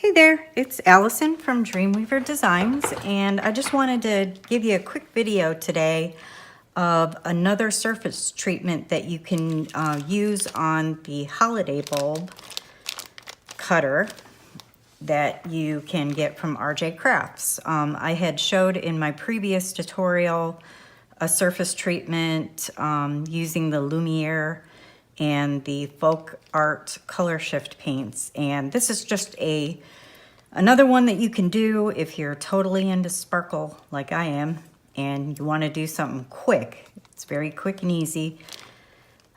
Hey there, it's Allison from Dreamweaver Designs, and I just wanted to give you a quick video today of another surface treatment that you can use on the holiday bulb cutter that you can get from RJCrafts. I had showed in my previous tutorial a surface treatment using the Lumiere and the Folk Art Color Shift paints, and this is just another one that you can do if you're totally into sparkle like I am and you want to do something quick. It's very quick and easy.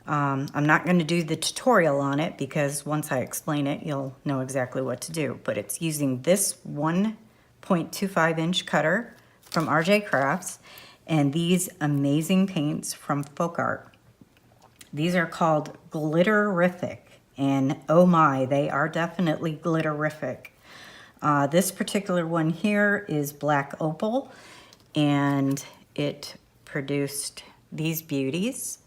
I'm not going to do the tutorial on it because once I explain it you'll know exactly what to do, but it's using this 1.25 inch cutter from RJCrafts and these amazing paints from Folk Art. These are called Glitterific, and oh my, they are definitely glitterific. This particular one here is Black Opal, and it produced these beauties.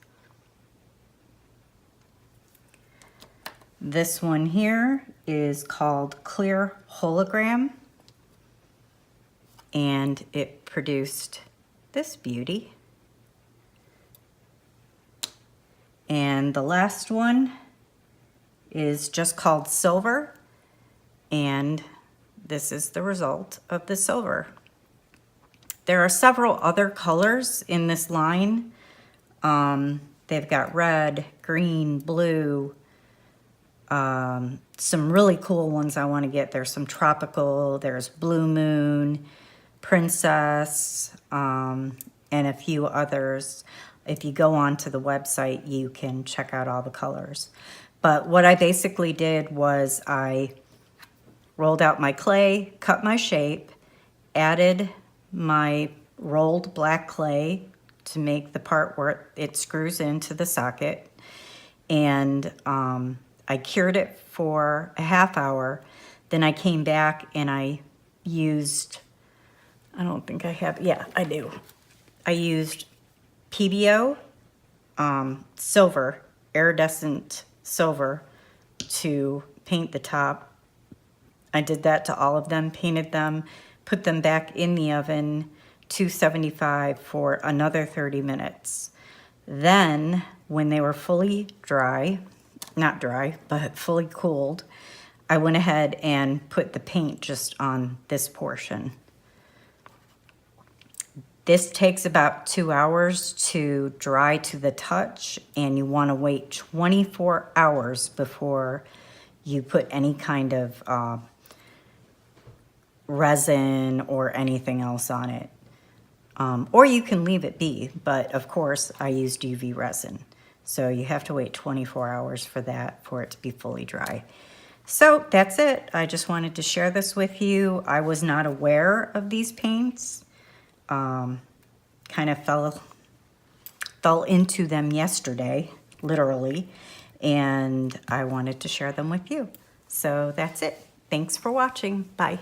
This one here is called Clear Hologram, and it produced this beauty. And the last one is just called Silver, and this is the result of the silver. There are several other colors in this line. They've got red, green, blue, some really cool ones I want to get. There's some tropical, there's Blue Moon, Princess, and a few others. If you go onto the website, you can check out all the colors. But what I basically did was I rolled out my clay, cut my shape, added my rolled black clay to make the part where it screws into the socket, and I cured it for a half hour. Then I came back and I used, I don't think I have, yeah, I do. I used PBO, silver, iridescent silver, to paint the top. I did that to all of them, painted them, put them back in the oven, 275 for another 30 minutes. Then, when they were fully dry, not dry, but fully cooled, I went ahead and put the paint just on this portion. This takes about 2 hours to dry to the touch, and you want to wait 24 hours before you put any kind of resin or anything else on it. Or you can leave it be, but of course I used UV resin. So you have to wait 24 hours for that, for it to be fully dry. So that's it. I just wanted to share this with you. I was not aware of these paints. Kind of fell into them yesterday, literally, and I wanted to share them with you. So that's it. Thanks for watching. Bye.